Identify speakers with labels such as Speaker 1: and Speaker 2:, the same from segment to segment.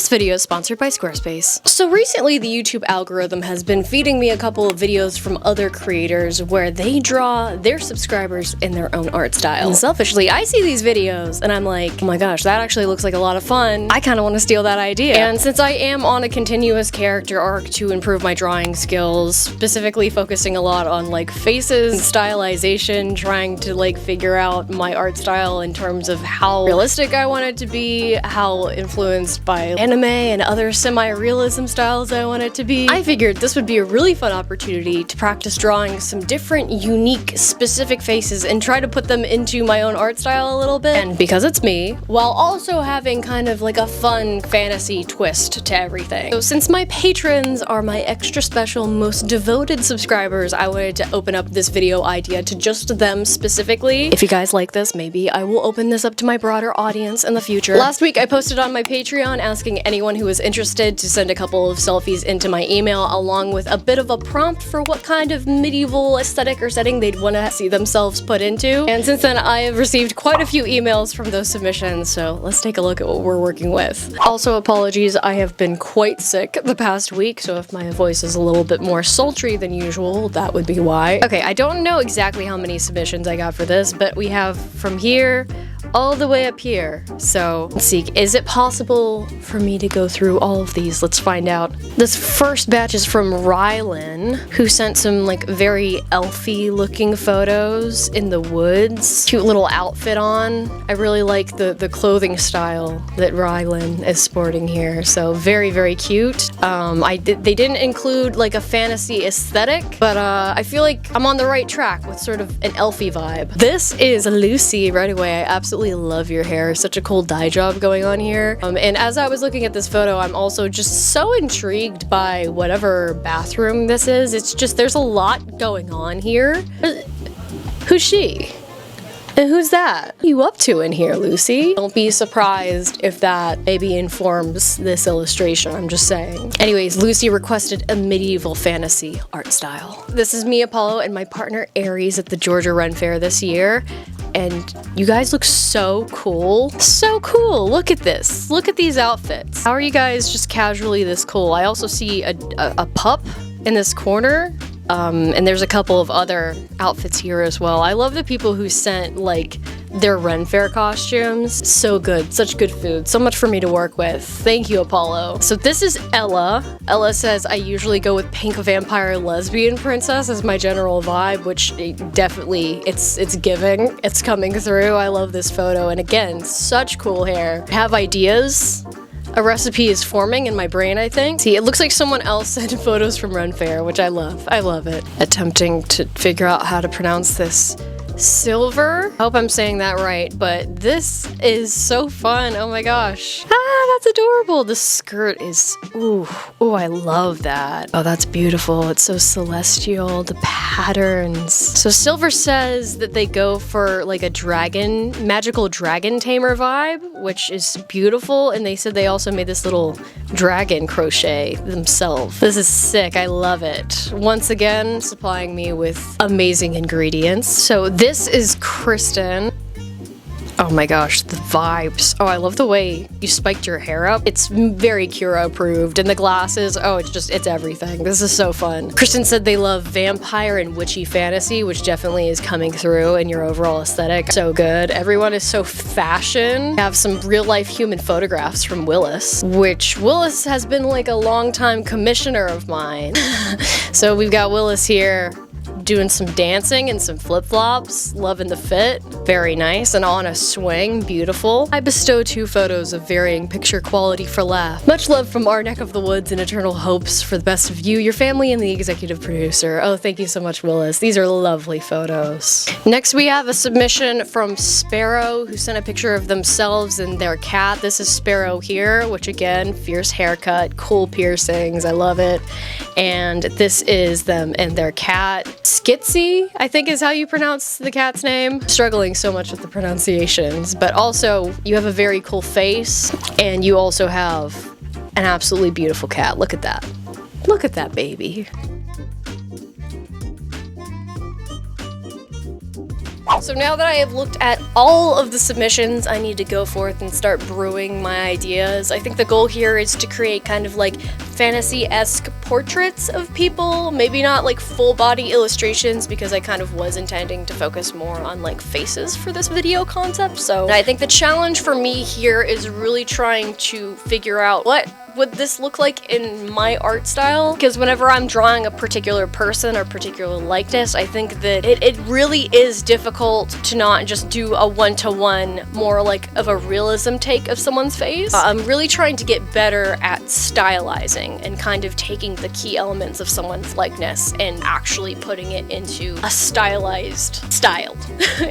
Speaker 1: This video is sponsored by Squarespace. So recently the YouTube algorithm has been feeding me a couple of videos from other creators where they draw their subscribers in their own art style. And selfishly, I see these videos and I'm like, oh my gosh, that actually looks like a lot of fun. I kind of want to steal that idea. And since I am on a continuous character arc to improve my drawing skills, specifically focusing a lot on like faces and stylization, trying to like figure out my art style in terms of how realistic I want it to be, how influenced by anime and other semi-realism styles I want it to be. I figured this would be a really fun opportunity to practice drawing some different, unique, specific faces and try to put them into my own art style a little bit. And because it's me, while also having kind of like a fun fantasy twist to everything. So since my patrons are my extra special, most devoted subscribers, I wanted to open up this video idea to just them specifically. If you guys like this, maybe I will open this up to my broader audience in the future. Last week I posted on my Patreon asking anyone who was interested to send a couple of selfies into my email along with a bit of a prompt for what kind of medieval aesthetic or setting they'd want to see themselves put into. And since then I have received quite a few emails from those submissions, so let's take a look at what we're working with. Also, apologies, I have been quite sick the past week, so if my voice is a little bit more sultry than usual, that would be why. Okay, I don't know exactly how many submissions I got for this, but we have from here all the way up here. So let's see, is it possible for me to go through all of these? Let's find out. This first batch is from Rylan, who sent some like very elfy looking photos in the woods. Cute little outfit on. I really like the clothing style that Rylan is sporting here. So very, very cute. They didn't include like a fantasy aesthetic, but I feel like I'm on the right track with sort of an elfy vibe. This is Lucy right away. I absolutely love your hair. Such a cool dye job going on here. And as I was looking at this photo, I'm also just so intrigued by whatever bathroom this is. It's just, there's a lot going on here. Who's she? And who's that? What are you up to in here, Lucy? Don't be surprised if that maybe informs this illustration, I'm just saying. Anyways, Lucy requested a medieval fantasy art style. This is me, Apollo, and my partner Aries at the Georgia Ren Fair this year. And you guys look so cool. So cool. Look at this. Look at these outfits. How are you guys just casually this cool? I also see a pup in this corner. And there's a couple of other outfits here as well. I love the people who sent like their Ren Fair costumes. So good, such good food, so much for me to work with. Thank you, Apollo. So this is Ella. Ella says, I usually go with pink vampire lesbian princess as my general vibe, which definitely, it's giving, it's coming through. I love this photo. And again, such cool hair. Have ideas? A recipe is forming in my brain, I think. See, it looks like someone else sent photos from Ren Fair, which I love. I love it. Attempting to figure out how to pronounce this. Silver? I hope I'm saying that right, but this is so fun. Oh my gosh. Ah, that's adorable. The skirt is, ooh, I love that. Oh, that's beautiful. It's so celestial, the patterns. So Silver says that they go for like a dragon, magical dragon tamer vibe, which is beautiful. And they said they also made this little dragon crochet themselves. This is sick. I love it. Once again, supplying me with amazing ingredients. So this is Kristen. Oh my gosh, the vibes. Oh, I love the way you spiked your hair up. It's very Kira approved. And the glasses, oh, it's everything. This is so fun. Kristen said they love vampire and witchy fantasy, which definitely is coming through in your overall aesthetic. So good. Everyone is so fashion. I have some real life human photographs from Willis, which Willis has been like a longtime commissioner of mine. So we've got Willis here doing some dancing and some flip-flops, loving the fit, very nice, and on a swing, beautiful. I bestow 2 photos of varying picture quality for laugh. Much love from our neck of the woods and eternal hopes for the best of you, your family, and the executive producer. Oh, thank you so much, Willis. These are lovely photos. Next, we have a submission from Sparrow, who sent a picture of themselves and their cat. This is Sparrow here, which again, fierce haircut, cool piercings, I love it. And this is them and their cat. Skitsy, I think is how you pronounce the cat's name. Struggling so much with the pronunciations, but also you have a very cool face and you also have an absolutely beautiful cat. Look at that. Look at that baby. So now that I have looked at all of the submissions, I need to go forth and start brewing my ideas. I think the goal here is to create kind of like fantasy-esque portraits of people, maybe not like full body illustrations, because I kind of was intending to focus more on like faces for this video concept. So I think the challenge for me here is really trying to figure out what would this look like in my art style, because whenever I'm drawing a particular person or particular likeness, I think that it really is difficult to not just do a one-to-one, more like of a realism take of someone's face. I'm really trying to get better at stylizing and kind of taking the key elements of someone's likeness and actually putting it into a stylized style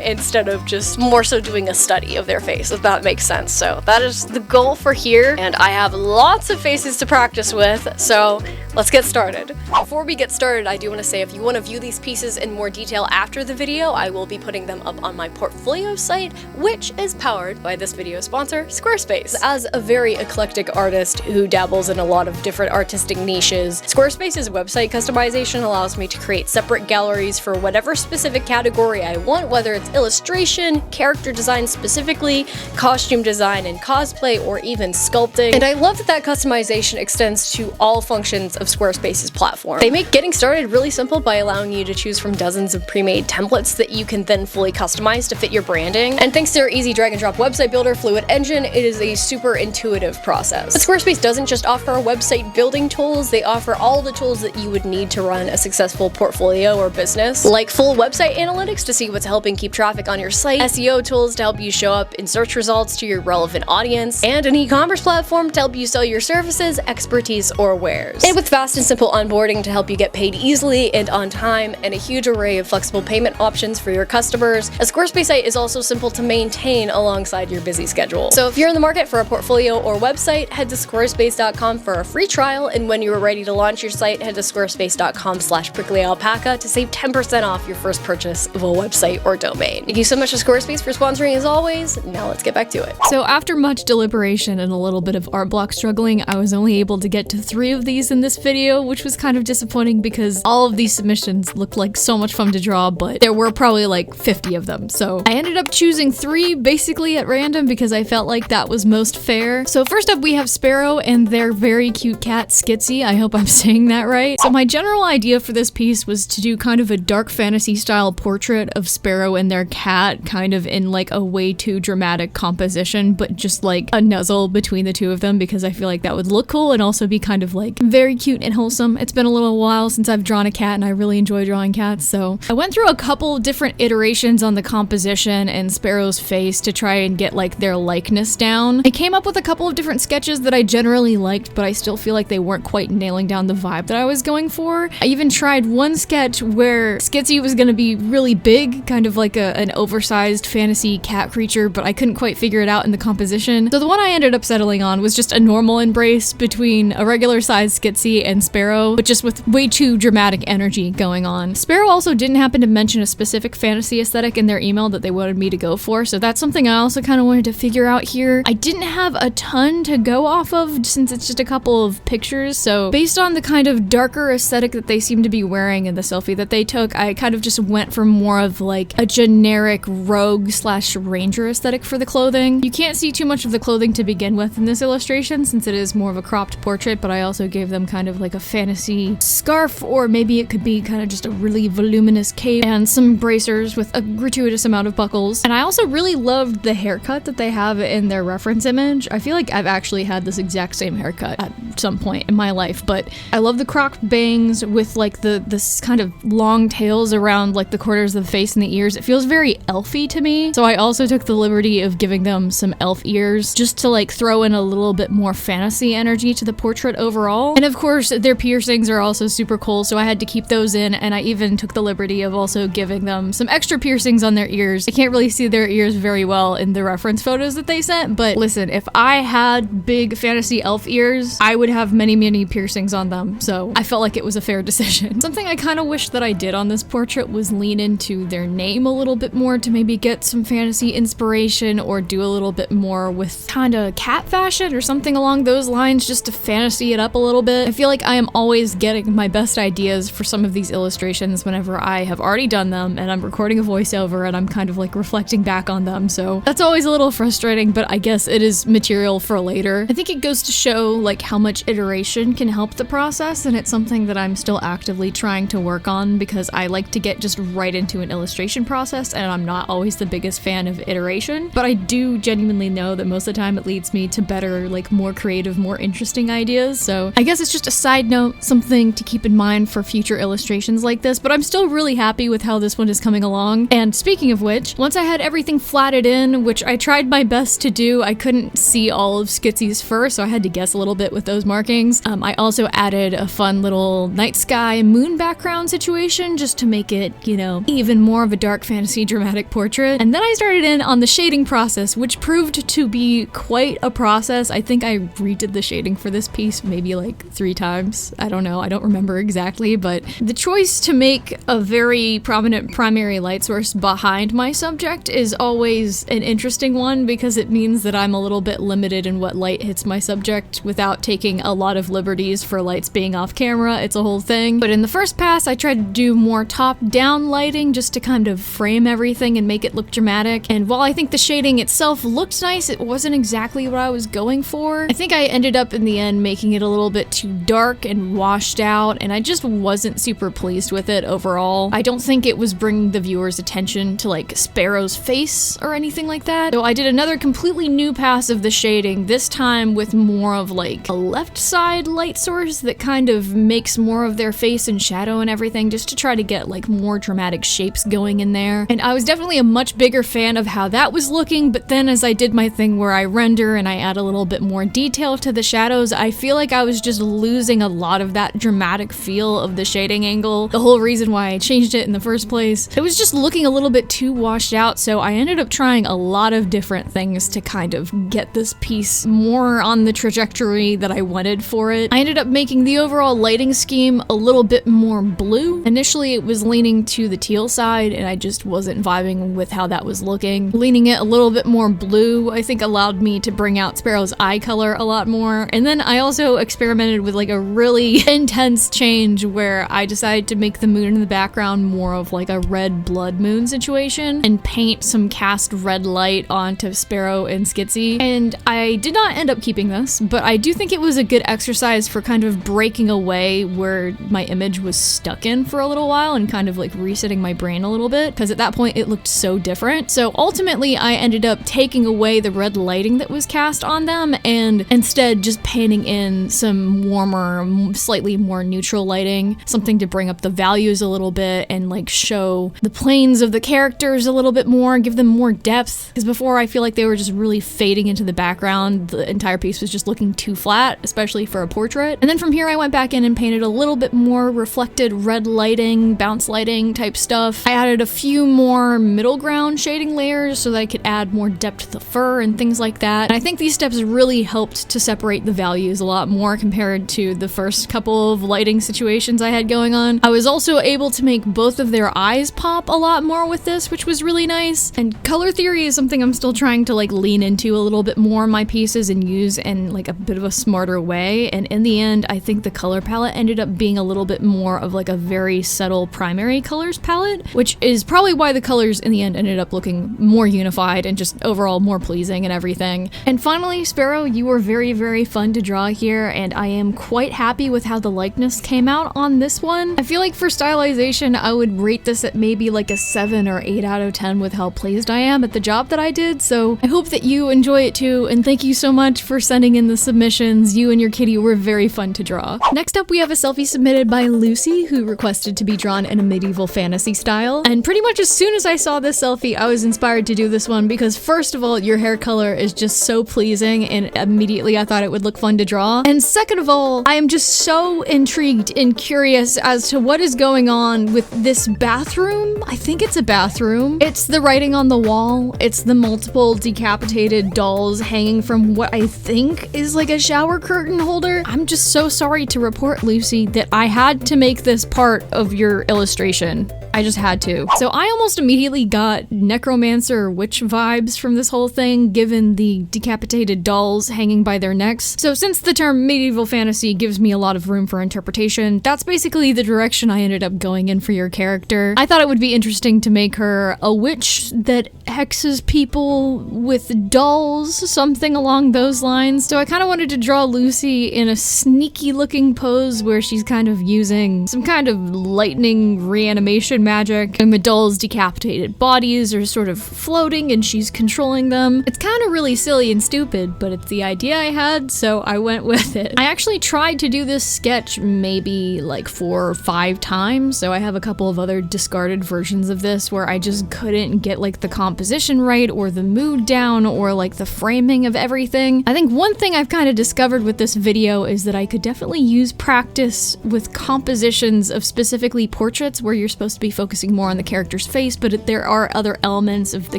Speaker 1: instead of just more so doing a study of their face, if that makes sense. So that is the goal for here, and I have lots of faces to practice with, so let's get started. Before we get started, I do want to say if you want to view these pieces in more detail after the video, I will be putting them up on my portfolio site, which is powered by this video sponsor, Squarespace. As a very eclectic artist who dabbles in a lot of different artistic niches, Squarespace's website customization allows me to create separate galleries for whatever specific category I want, whether it's illustration, character design specifically, costume design and cosplay, or even sculpting. And I love that customization extends to all functions of Squarespace's platform. They make getting started really simple by allowing you to choose from dozens of pre-made templates that you can then fully customize to fit your branding. And thanks to their easy drag and drop website builder, Fluid Engine, it is a super intuitive process. But Squarespace doesn't just offer website building tools, they offer all the tools that you would need to run a successful portfolio or business, like full website analytics to see what's helping keep traffic on your site, SEO tools to help you show up in search results to your relevant audience, and an e-commerce platform to help you sell your services, expertise, or wares. And with fast and simple onboarding to help you get paid easily and on time, and a huge array of flexible payment options for your customers, a Squarespace site is also simple to maintain alongside your busy schedule. So if you're in the market for a portfolio or website, head to squarespace.com for a free trial, and when you are ready to launch your site, head to squarespace.com/pricklyalpaca to save 10% off your first purchase of a website or domain. Thank you so much to Squarespace for sponsoring as always. Now let's get back to it.
Speaker 2: So after much deliberation and a little bit of art block struggling, I was only able to get to 3 of these in this video, which was kind of disappointing because all of these submissions looked like so much fun to draw, but there were probably like 50 of them. So I ended up choosing 3 basically at random because I felt like that was most fair. So first up we have Sparrow and their very cute cat Skitsy. I hope I'm saying that right. So my general idea for this piece was to do kind of a dark fantasy style portrait of Sparrow and their cat, kind of in like a way too dramatic composition, but just like a nuzzle between the two of them because I feel like that would look cool and also be kind of like very cute and wholesome. It's been a little while since I've drawn a cat and I really enjoy drawing cats, so I went through a couple different iterations on the composition and Sparrow's face to try and get like their likeness down. I came up with a couple of different sketches that I generally liked, but I still feel like they weren't quite nailing down the vibe that I was going for. I even tried one sketch where Skitsy was going to be really big, kind of like an oversized fantasy cat creature, but I couldn't quite figure it out in the composition. So the one I ended up settling on was just a normal embrace between a regular sized Skitsy and Sparrow, but just with way too dramatic energy going on. Sparrow also didn't happen to mention a specific fantasy aesthetic in their email that they wanted me to go for, so that's something I also kind of wanted to figure out here. I didn't have a ton to go off of since it's just a couple of pictures, so based on the kind of darker aesthetic that they seem to be wearing in the selfie that they took, I kind of just went for more of like a generic rogue / ranger aesthetic for the clothing. You can't see too much of the clothing to begin with in this illustration since it is more of a cropped portrait, but I also gave them kind of like a fantasy scarf, or maybe it could be kind of just a really voluminous cape and some bracers with a gratuitous amount of buckles. And I also really loved the haircut that they have in their reference image. I feel like I've actually had this exact same haircut at some point in my life, but I love the cropped bangs with like this kind of long tails around like the corners of the face and the ears. It feels very elfy to me, so I also took the liberty of giving them some elf ears just to like throw in a little bit more fantasy energy to the portrait overall. And of course their piercings are also super cool, so I had to keep those in, and I even took the liberty of also giving them some extra piercings on their ears. I can't really see their ears very well in the reference photos that they sent, but listen, if I had big fantasy elf ears, I would have have many piercings on them, so I felt like it was a fair decision. Something I kind of wish that I did on this portrait was lean into their name a little bit more to maybe get some fantasy inspiration, or do a little bit more with kind of cat fashion or something along those lines, just to fantasy it up a little bit. I feel like I am always getting my best ideas for some of these illustrations whenever I have already done them and I'm recording a voiceover and I'm kind of like reflecting back on them, so that's always a little frustrating, but I guess it is material for later. I think it goes to show like how much iteration can help the process, and it's something that I'm still actively trying to work on because I like to get just right into an illustration process and I'm not always the biggest fan of iteration, but I do genuinely know that most of the time it leads me to better, like more creative, more interesting ideas. So I guess it's just a side note, something to keep in mind for future illustrations like this, but I'm still really happy with how this one is coming along. And speaking of which, once I had everything flatted in, which I tried my best to do, I couldn't see all of Skitsy's fur, so I had to guess a little bit with those markings. I also added a fun little night sky moon background situation just to make it, you know, even more of a dark fantasy dramatic portrait. And then I started in on the shading process, which proved to be quite a process. I think I redid the shading for this piece maybe like 3 times. I don't know, I don't remember exactly, but the choice to make a very prominent primary light source behind my subject is always an interesting one because it means that I'm a little bit limited in what light hits my subject without taking a lot of liberties for lights being off camera. It's a whole thing. But in the first pass, I tried to do more top-down lighting just to kind of frame everything and make it look dramatic. And while I think the shading itself looked nice, it wasn't exactly what I was going for. I think I ended up in the end making it a little bit too dark and washed out, and I just wasn't super pleased with it overall. I don't think it was bringing the viewer's attention to like Sparrow's face or anything like that. So I did another completely new pass of the shading, this time with more of like a left side light source that kind of makes more of their face and shadow and everything, just to try to get like more dramatic shapes going in there. And I was definitely a much bigger fan of how that was looking, but then as I did my thing where I render and I add a little bit more detail to the shadows, I feel like I was just losing a lot of that dramatic feel of the shading angle. The whole reason why I changed it in the first place. It was just looking a little bit too washed out, so I ended up trying a lot of different things to kind of get this piece more on the trajectory that I wanted for it. I ended up making the overall lighting scheme a little bit more blue. Initially it was leaning to the teal side and I just wasn't vibing with how that was looking. Leaning it a little bit more blue I think allowed me to bring out Sparrow's eye color a lot more. And then I also experimented with like a really intense change where I decided to make the moon in the background more of like a red blood moon situation and paint some cast red light onto Sparrow and Skitsy. And I did not end up keeping this, but I do think it was a good exercise for kind of breaking away where my image was stuck in for a little while and kind of like resetting my brain a little bit, because at that point it looked so different. So ultimately I ended up taking away the red lighting that was cast on them and instead just painting in some warmer, slightly more neutral lighting, something to bring up the values a little bit and like show the planes of the characters a little bit more, give them more depth, because before I feel like they were just really fading into the background. The entire piece was just looking too flat, especially for a portrait. And then from here I went back in and painted a little bit more reflected red lighting, bounce lighting type stuff. I added a few more middle ground shading layers so that I could add more depth to the fur and things like that. And I think these steps really helped to separate the values a lot more compared to the first couple of lighting situations I had going on. I was also able to make both of their eyes pop a lot more with this, which was really nice. And color theory is something I'm still trying to like lean into a little bit more in my pieces and use in like a bit of a smarter way. And in the end, I think the color palette ended up being a little bit more of like a very subtle primary colors palette, which is probably why the colors in the end ended up looking more unified and just overall more pleasing and everything. And finally, Sparrow, you were very, very fun to draw here, and I am quite happy with how the likeness came out on this one. I feel like for stylization, I would rate this at maybe like a 7 or 8 out of 10 with how pleased I am at the job that I did. So I hope that you enjoy it too, and thank you so much for sending in the submissions. You and your kitty were very fun to draw. Next up, we have a selfie submitted by Lucy, who requested to be drawn in a medieval fantasy style. And pretty much as soon as I saw this selfie, I was inspired to do this one because first of all, your hair color is just so pleasing and immediately I thought it would look fun to draw. And second of all, I am just so intrigued and curious as to what is going on with this bathroom. I think it's a bathroom. It's the writing on the wall. It's the multiple decapitated dolls hanging from what I think is like a shower curtain curtain holder. I'm just so sorry to report, Lucy, that I had to make this part of your illustration. I just had to. So I almost immediately got necromancer witch vibes from this whole thing, given the decapitated dolls hanging by their necks. So since the term medieval fantasy gives me a lot of room for interpretation, that's basically the direction I ended up going in for your character. I thought it would be interesting to make her a witch that hexes people with dolls, something along those lines. So I kind of wanted to draw Lucy in a sneaky looking pose where she's kind of using some kind of lightning reanimation magic, and the doll's decapitated bodies are sort of floating and she's controlling them. It's kind of really silly and stupid, but it's the idea I had, so I went with it. I actually tried to do this sketch maybe like 4 or 5 times, so I have a couple of other discarded versions of this where I just couldn't get like the composition right or the mood down or like the framing of everything. I think one thing I've kind of discovered with this video is that I could definitely use practice with compositions of specifically portraits where you're supposed to be focusing more on the character's face, but there are other elements of the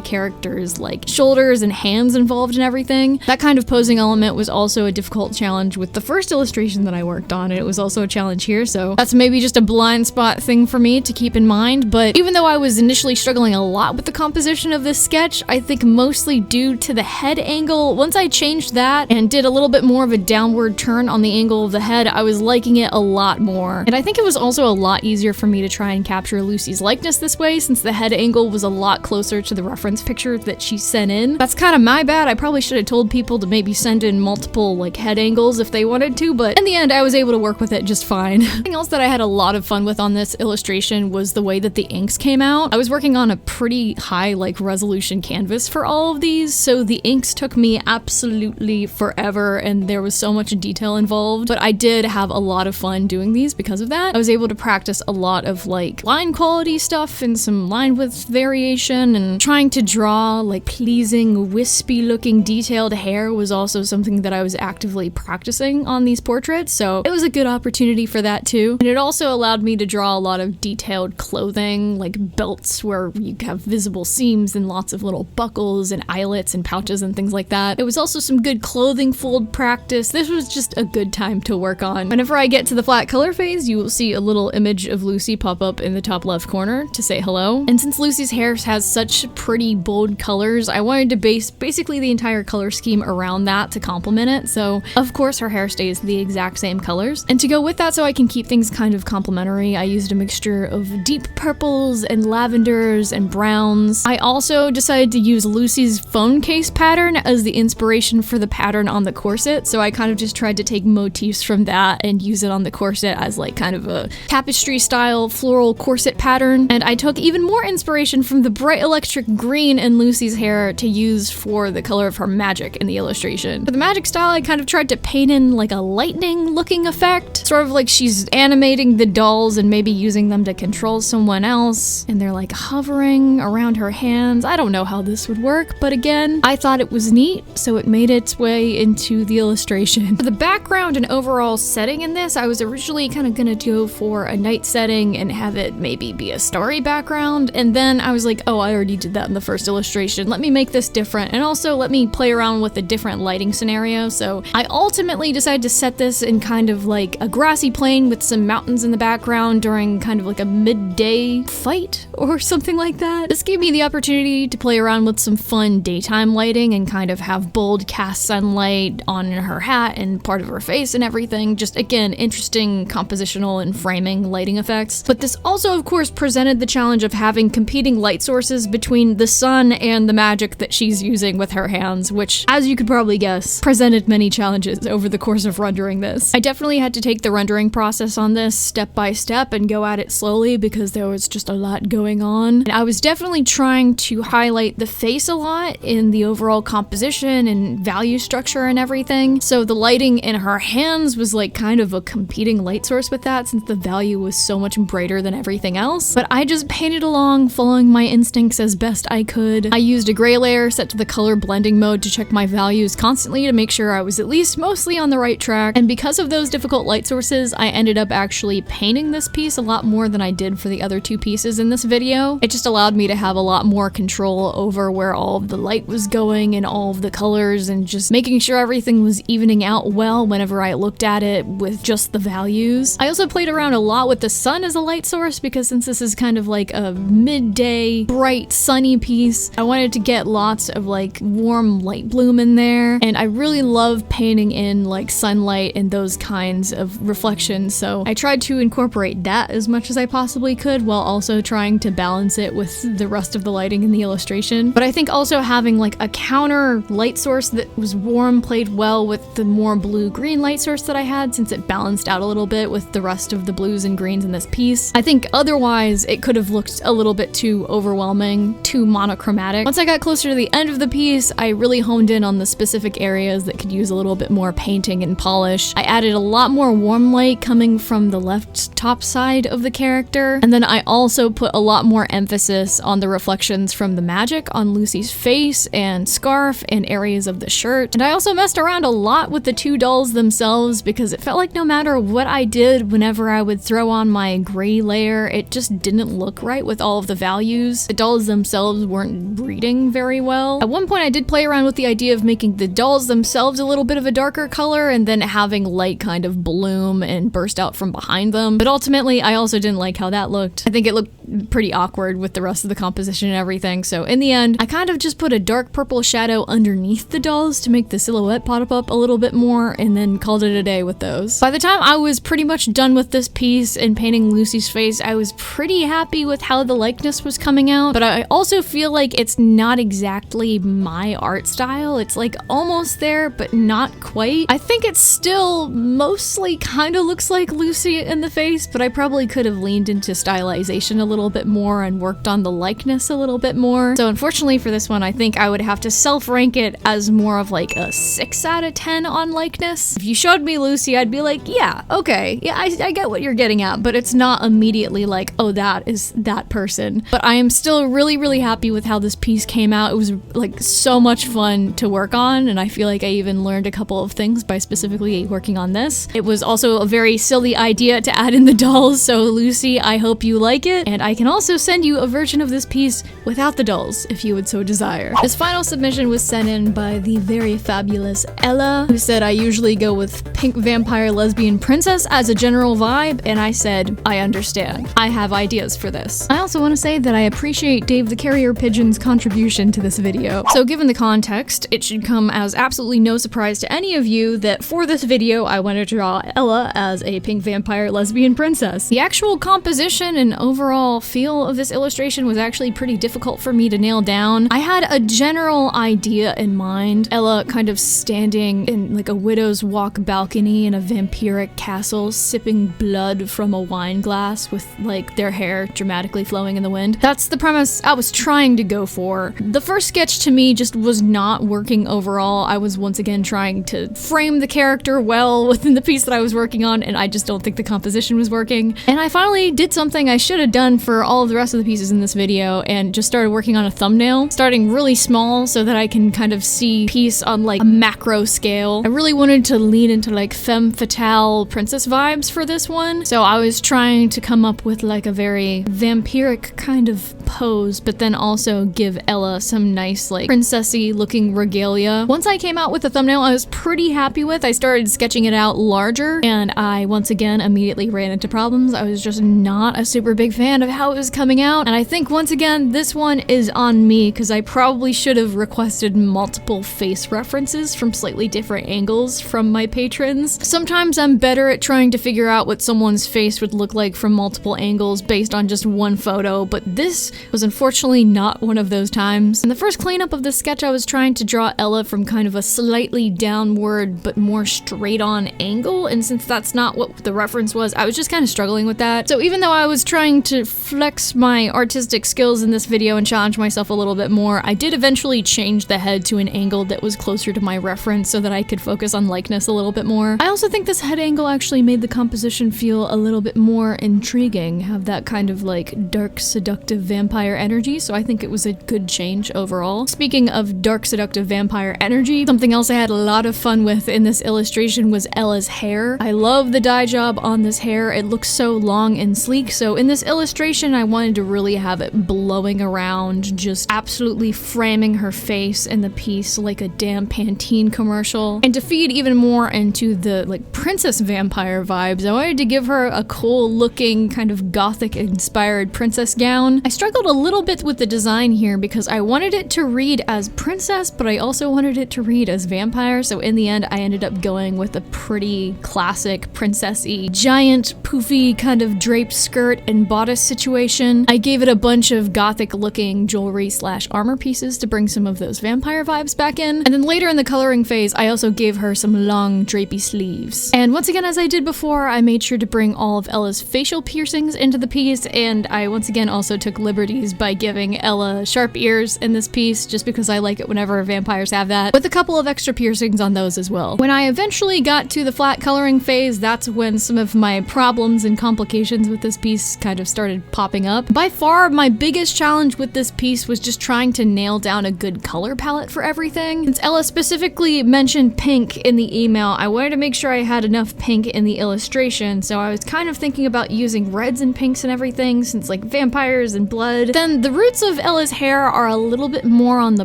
Speaker 2: character's like shoulders and hands involved in everything. That kind of posing element was also a difficult challenge with the first illustration that I worked on, and it was also a challenge here, so that's maybe just a blind spot thing for me to keep in mind. But even though I was initially struggling a lot with the composition of this sketch, I think mostly due to the head angle, once I changed that and did a little bit more of a downward turn on the angle of the head, I was liking it a lot more. And I think it was also a lot easier for me to try and capture Lucy's likeness this way, since the head angle was a lot closer to the reference picture that she sent in. That's kind of my bad. I probably should have told people to maybe send in multiple like head angles if they wanted to, but in the end I was able to work with it just fine. Something else that I had a lot of fun with on this illustration was the way that the inks came out. I was working on a pretty high like resolution canvas for all of these, so the inks took me absolutely forever and there was so much detail involved, but I did have a lot of fun doing these because of that. I was able to practice a lot of like line quality stuff and some line width variation, and trying to draw like pleasing wispy looking detailed hair was also something that I was actively practicing on these portraits, so it was a good opportunity for that too. And it also allowed me to draw a lot of detailed clothing, like belts where you have visible seams and lots of little buckles and eyelets and pouches and things like that. It was also some good clothing fold practice. This was just a good time to work on. Whenever I get to the flat color phase, you will see a little image of Lucy pop up in the top left corner to say hello. And since Lucy's hair has such pretty bold colors, I wanted to base basically the entire color scheme around that to complement it. So of course her hair stays the exact same colors. And to go with that, so I can keep things kind of complementary, I used a mixture of deep purples and lavenders and browns. I also decided to use Lucy's phone case pattern as the inspiration for the pattern on the corset. So I kind of just tried to take motifs from that and use it on the corset as like kind of a tapestry style floral corset pattern. And I took even more inspiration from the bright electric green in Lucy's hair to use for the color of her magic in the illustration. For the magic style, I kind of tried to paint in like a lightning looking effect, sort of like she's animating the dolls and maybe using them to control someone else, and they're like hovering around her hands. I don't know how this would work, but again, I thought it was neat, so it made its way into the illustration. For the background and overall setting in this, I was originally kind of gonna go for a night setting and have it maybe be a starry background, and then I was like, oh, I already did that in the first illustration. Let me make this different, and also let me play around with a different lighting scenario. So I ultimately decided to set this in kind of like a grassy plain with some mountains in the background during kind of like a midday fight or something like that. This gave me the opportunity to play around with some fun daytime lighting and kind of have bold cast sunlight on her hat and part of her face and everything. Just again, interesting compositional and framing lighting effects. But this also, of course, presented the challenge of having competing light sources between the sun and the magic that she's using with her hands, which, as you could probably guess, presented many challenges over the course of rendering this. I definitely had to take the rendering process on this step by step and go at it slowly because there was just a lot going on. And I was definitely trying to highlight the face a lot in the overall composition and value structure and everything. So the lighting in her hands was like kind of a competing light source with that, since the value was so much brighter than everything else. But I just painted along, following my instincts as best I could. I used a gray layer set to the color blending mode to check my values constantly to make sure I was at least mostly on the right track. And because of those difficult light sources, I ended up actually painting this piece a lot more than I did for the other two pieces in this video. It just allowed me to have a lot more control over where all of the light was going and all of the colors, and just making sure everything was evening out out well whenever I looked at it with just the values. I also played around a lot with the sun as a light source because since this is kind of like a midday, bright, sunny piece, I wanted to get lots of like warm light bloom in there. And I really love painting in like sunlight and those kinds of reflections. So I tried to incorporate that as much as I possibly could while also trying to balance it with the rest of the lighting in the illustration. But I think also having like a counter light source that was warm played well with the more blue-green light source that I had, since it balanced out a little bit with the rest of the blues and greens in this piece. I think otherwise it could have looked a little bit too overwhelming, too monochromatic. Once I got closer to the end of the piece, I really honed in on the specific areas that could use a little bit more painting and polish. I added a lot more warm light coming from the left top side of the character, and then I also put a lot more emphasis on the reflections from the magic on Lucy's face and scarf and areas of the shirt. And I also messed around a lot with the two dolls themselves because it felt like no matter what I did, whenever I would throw on my gray layer, it just didn't look right with all of the values. The dolls themselves weren't reading very well. At one point I did play around with the idea of making the dolls themselves a little bit of a darker color and then having light kind of bloom and burst out from behind them. But ultimately I also didn't like how that looked. I think it looked pretty awkward with the rest of the composition and everything. So in the end, I kind of just put a dark purple shadow underneath the dolls to make the silhouette pop up a little bit more and then called it a day with those. By the time I was pretty much done with this piece and painting Lucy's face, I was pretty happy with how the likeness was coming out, but I also feel like it's not exactly my art style. It's like almost there, but not quite. I think it still mostly kind of looks like Lucy in the face, but I probably could have leaned into stylization a little bit more and worked on the likeness a little bit more. So unfortunately for this one, I think I would have to self-rank it as more of like a 6 out of 10 on likeness. If you showed me Lucy, I'd be like, yeah, okay, yeah, I get what you're getting at, but it's not immediately like, oh, that is that person. But I am still really, really happy with how this piece came out. It was like so much fun to work on, and I feel like I even learned a couple of things by specifically working on this. It was also a very silly idea to add in the dolls, so Lucy, I hope you like it, and I can also send you a version of this piece without the dolls if you would so desire. This final submission was sent in by the very fabulous Ella, who said I usually go with pink vampire lesbian princess as a general vibe, and I said, I understand. I have ideas for this. I also want to say that I appreciate Dave the Carrier Pigeon's contribution to this video. So given the context, it should come as absolutely no surprise to any of you that for this video, I want to draw Ella as a pink vampire lesbian princess. The actual composition and overall feel of this illustration was actually pretty difficult for me to nail down. I had a general idea in mind. Ella kind of standing in like a widow's walk balcony in a vampiric castle, sipping blood from a wine glass with like their hair dramatically flowing in the wind. That's the premise I was trying to go for. The first sketch to me just was not working overall. I was once again trying to frame the character well within the piece that I was working on, and I just don't think the composition was working. And I finally did something I should have done for all of the rest of the pieces in this video and just started working on a thumbnail, starting really small so that I can kind of see piece on like a macro scale. I really wanted to lean into like femme fatale princess vibes for this one, so I was trying to come up with like a very vampiric kind of pose, but then also give Ella some nice like princessy looking regalia. Once I came out with the thumbnail I was pretty happy with, I started sketching it out larger, and I once again immediately ran into problems. I was just not a super big fan of how it was coming out, and I think once again this one is on me because I probably should have requested multiple face references from slightly different angles from my patrons. Sometimes I'm better at trying to figure out what someone's face would look like from multiple angles based on just one photo, but this was unfortunately not one of those times. In the first cleanup of this sketch, I was trying to draw Ella from kind of a slightly downward but more straight on angle, and since that's not what the reference was, I was just kind of struggling with that. So even though I was trying to flex my artistic skills in this video and challenge myself a little bit more, I did eventually change the head to an angle that was closer to my reference so that I could focus on likeness a little bit more. I also think this head angle actually made the composition feel a little bit more intriguing, have that kind of like dark seductive vampire energy, so I think it was a good change overall. Speaking of dark seductive vampire energy, something else I had a lot of fun with in this illustration was Ella's hair. I love the dye job on this hair. It looks so long and sleek, so in this illustration I wanted to really have it blowing around, just absolutely framing her face in the piece like a damn Pantene commercial. And to feel feed even more into the like princess vampire vibes, I wanted to give her a cool looking kind of gothic inspired princess gown. I struggled a little bit with the design here because I wanted it to read as princess, but I also wanted it to read as vampire, so in the end I ended up going with a pretty classic princessy, giant poofy kind of draped skirt and bodice situation. I gave it a bunch of gothic looking jewelry / armor pieces to bring some of those vampire vibes back in. And then later in the coloring phase, I also gave her some long drapey sleeves. And once again, as I did before, I made sure to bring all of Ella's facial piercings into the piece, and I once again also took liberties by giving Ella sharp ears in this piece, just because I like it whenever vampires have that, with a couple of extra piercings on those as well. When I eventually got to the flat coloring phase, that's when some of my problems and complications with this piece kind of started popping up. By far, my biggest challenge with this piece was just trying to nail down a good color palette for everything. Since Ella specifically mentioned pink in the email, I wanted to make sure I had enough pink in the illustration, so I was kind of thinking about using reds and pinks and everything, since like vampires and blood. Then the roots of Ella's hair are a little bit more on the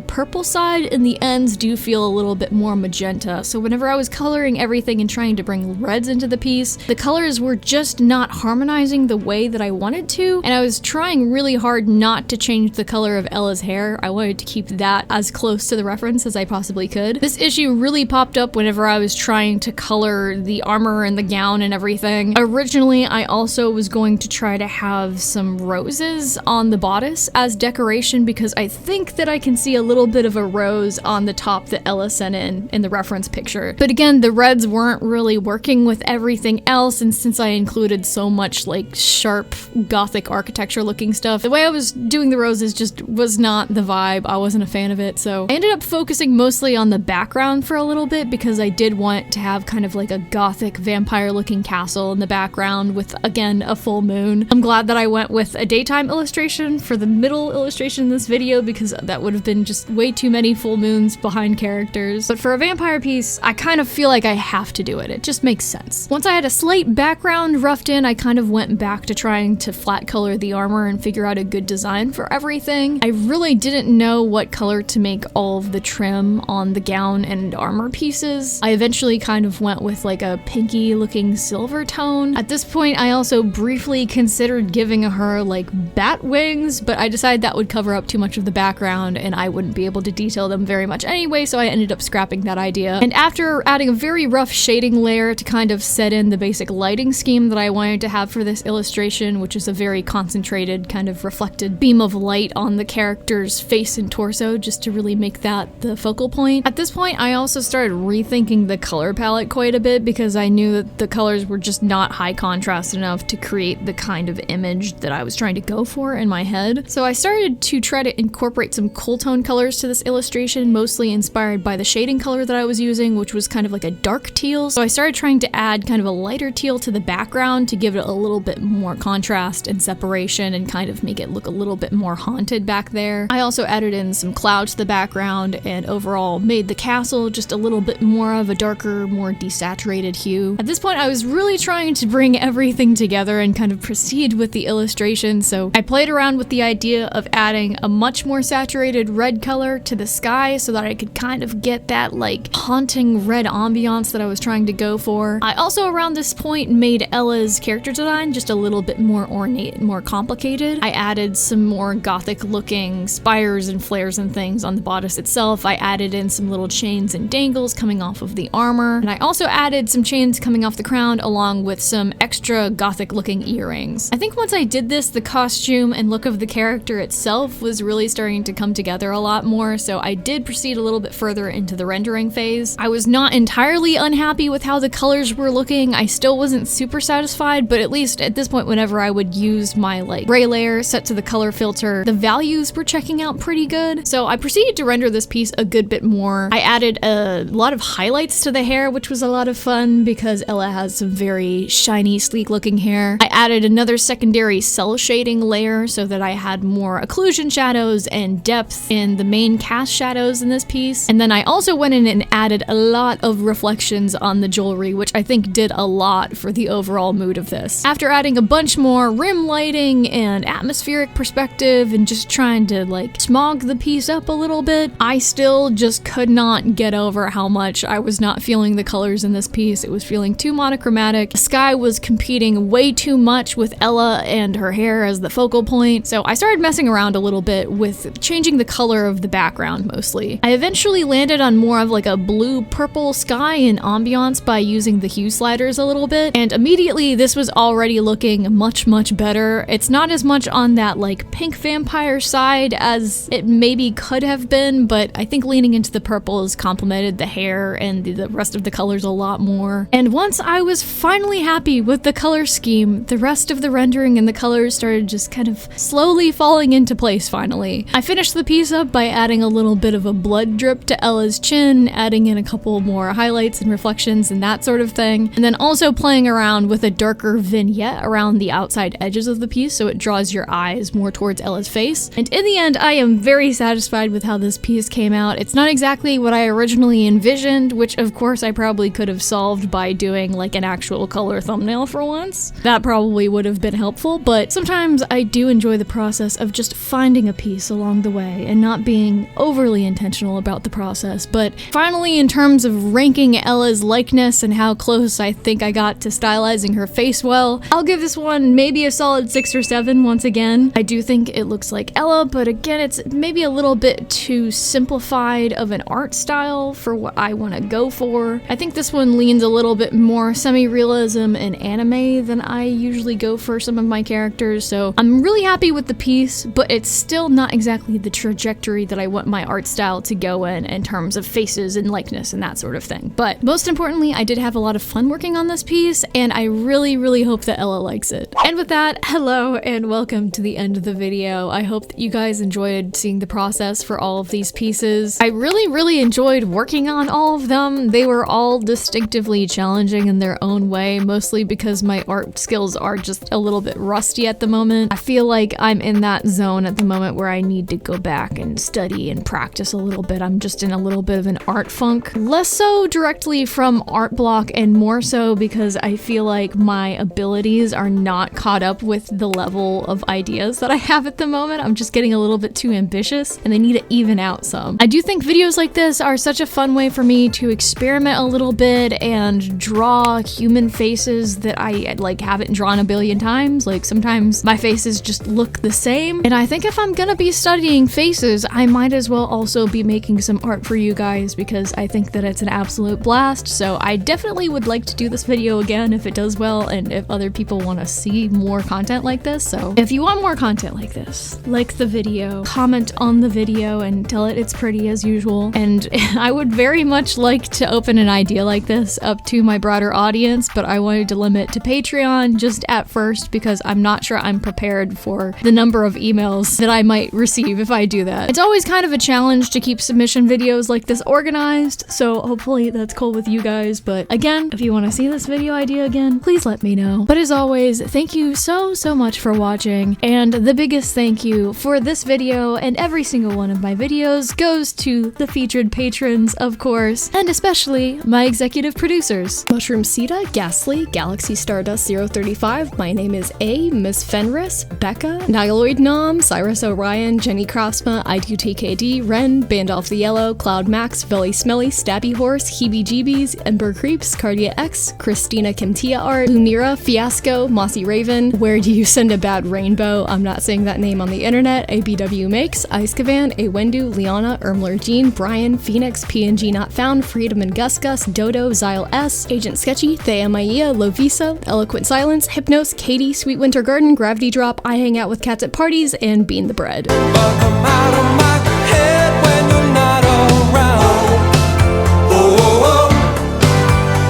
Speaker 2: purple side, and the ends do feel a little bit more magenta, so whenever I was coloring everything and trying to bring reds into the piece, the colors were just not harmonizing the way that I wanted to, and I was trying really hard not to change the color of Ella's hair. I wanted to keep that as close to the reference as I possibly could. This issue really popped up whenever I was trying to color the armor and the gown and everything. Originally, I also was going to try to have some roses on the bodice as decoration, because I think that I can see a little bit of a rose on the top that Ella sent in the reference picture. But again, the reds weren't really working with everything else, and since I included so much like sharp gothic architecture looking stuff, the way I was doing the roses just was not the vibe. I wasn't a fan of it, so I ended up focusing mostly on the background for a little bit, because I did want to have kind of like a gothic vampire looking castle in the background with, again, a full moon. I'm glad that I went with a daytime illustration for the middle illustration in this video, because that would have been just way too many full moons behind characters. But for a vampire piece, I kind of feel like I have to do it. It just makes sense. Once I had a slight background roughed in, I kind of went back to trying to flat color the armor and figure out a good design for everything. I really didn't know what color to make all of the trim on the gown and armor pieces. I eventually kind of went with like a pinky looking silver tone. At this point, I also briefly considered giving her like bat wings, but I decided that would cover up too much of the background and I wouldn't be able to detail them very much anyway, so I ended up scrapping that idea. And after adding a very rough shading layer to kind of set in the basic lighting scheme that I wanted to have for this illustration, which is a very concentrated kind of reflected beam of light on the character's face and torso, just to really make that the focal point. At this point, I also started rethinking the color palette quite a bit, because I knew that the colors were just not high contrast enough to create the kind of image that I was trying to go for in my head. So I started to try to incorporate some cool tone colors to this illustration, mostly inspired by the shading color that I was using, which was kind of like a dark teal. So I started trying to add kind of a lighter teal to the background to give it a little bit more contrast and separation and kind of make it look a little bit more haunted back there. I also added in some clouds to the background and overall made the castle just a little bit more of a darker, more desaturated hue. At this point, I was really trying to bring everything together and kind of proceed with the illustration, so I played around with the idea of adding a much more saturated red color to the sky so that I could kind of get that like haunting red ambiance that I was trying to go for. I also around this point made Ella's character design just a little bit more ornate and more complicated. I added some more gothic looking spires and flares and things on the bodice itself. I added in some little chains and dangles coming off of the armor, and I also added some chains coming off the crown along with some extra gothic looking earrings. I think once I did this, the costume and look of the character itself was really starting to come together a lot more, so I did proceed a little bit further into the rendering phase. I was not entirely unhappy with how the colors were looking. I still wasn't super satisfied, but at least at this point, whenever I would use my like gray layer set to the color filter, the values were checking out pretty good. So I proceeded to render this piece a good bit more. I added a lot of highlights to the hair, which was a lot of fun because Ella has some very shiny, sleek looking hair. I added another secondary cell shading layer so that I had more occlusion shadows and depth in the main cast shadows in this piece. And then I also went in and added a lot of reflections on the jewelry, which I think did a lot for the overall mood of this. After adding a bunch more rim lighting and atmospheric perspective and just trying to like smog the piece up a little bit, I still just could not get over how much much. I was not feeling the colors in this piece. It was feeling too monochromatic. The sky was competing way too much with Ella and her hair as the focal point. So I started messing around a little bit with changing the color of the background mostly. I eventually landed on more of like a blue-purple sky and ambiance by using the hue sliders a little bit, and immediately this was already looking much better. It's not as much on that like pink vampire side as it maybe could have been, but I think leaning into the purple has complemented the hair and the rest of the colors a lot more. And once I was finally happy with the color scheme, the rest of the rendering and the colors started just kind of slowly falling into place finally. I finished the piece up by adding a little bit of a blood drip to Ella's chin, adding in a couple more highlights and reflections and that sort of thing, and then also playing around with a darker vignette around the outside edges of the piece so it draws your eyes more towards Ella's face. And in the end, I am very satisfied with how this piece came out. It's not exactly what I originally envisioned, which of course I probably could have solved by doing like an actual color thumbnail for once. That probably would have been helpful, but sometimes I do enjoy the process of just finding a piece along the way and not being overly intentional about the process. But finally, in terms of ranking Ella's likeness and how close I think I got to stylizing her face well, I'll give this one maybe a solid 6 or 7 once again. I do think it looks like Ella, but again, it's maybe a little bit too simplified of an art style for what I want to go for. I think this one leans a little bit more semi-realism and anime than I usually go for some of my characters, so I'm really happy with the piece, but it's still not exactly the trajectory that I want my art style to go in terms of faces and likeness and that sort of thing. But most importantly, I did have a lot of fun working on this piece, and I really hope that Ella likes it. And with that, hello and welcome to the end of the video. I hope that you guys enjoyed seeing the process for all of these pieces. I really enjoyed working on all of them. They were all distinctively challenging in their own way, mostly because my art skills are just a little bit rusty at the moment. I feel like I'm in that zone at the moment where I need to go back and study and practice a little bit. I'm just in a little bit of an art funk. Less so directly from art block and more so because I feel like my abilities are not caught up with the level of ideas that I have at the moment. I'm just getting a little bit too ambitious and they need to even out some. I do think videos like this are such a fun way for me to experiment a little bit and draw human faces that I like haven't drawn a billion times. Like sometimes my faces just look the same, and I think if I'm gonna be studying faces, I might as well also be making some art for you guys because I think that it's an absolute blast. So I definitely would like to do this video again if it does well and if other people want to see more content like this. So if you want more content like this, like the video, comment on the video and tell it it's pretty as usual. And I would very much like to open an idea like this up to my broader audience, but I wanted to limit to Patreon just at first because I'm not sure I'm prepared for the number of emails that I might receive if I do that. It's always kind of a challenge to keep submission videos like this organized, so hopefully that's cool with you guys. But again, if you want to see this video idea again, please let me know. But as always, thank you so much for watching, and the biggest thank you for this video and every single one of my videos goes to the featured patrons, of course, and especially my executive producers. Mushroom Sita, Ghastly, Galaxy Stardust 035, My Name is A, Miss Fenris, Becca, Niloid Nom, Cyrus Orion, Jenny Craftsma, I2TKD, Ren, Bandolph the Yellow, Cloud Max, Velly Smelly, Stabby Horse, Heebie Jeebies, Ember Creeps, Cardia X, Christina Kimtia Art, Lunira, Fiasco, Mossy Raven, Where Do You Send a Bad Rainbow? I'm not saying that name on the internet, ABW Makes, Icecavan, A Wendu, Liana, Ermler Jean, Brian, Phoenix, PNG Not Found, Freedom and Gus Gus, Dodo, Zyle S, Agent Sketchy, Thea Maia, Lovisa, Eloquent Silence, Hypnos, Katie, Sweet Winter Garden, Gravity Drop, I Hang Out with Cats at Parties, and Bean the Bread.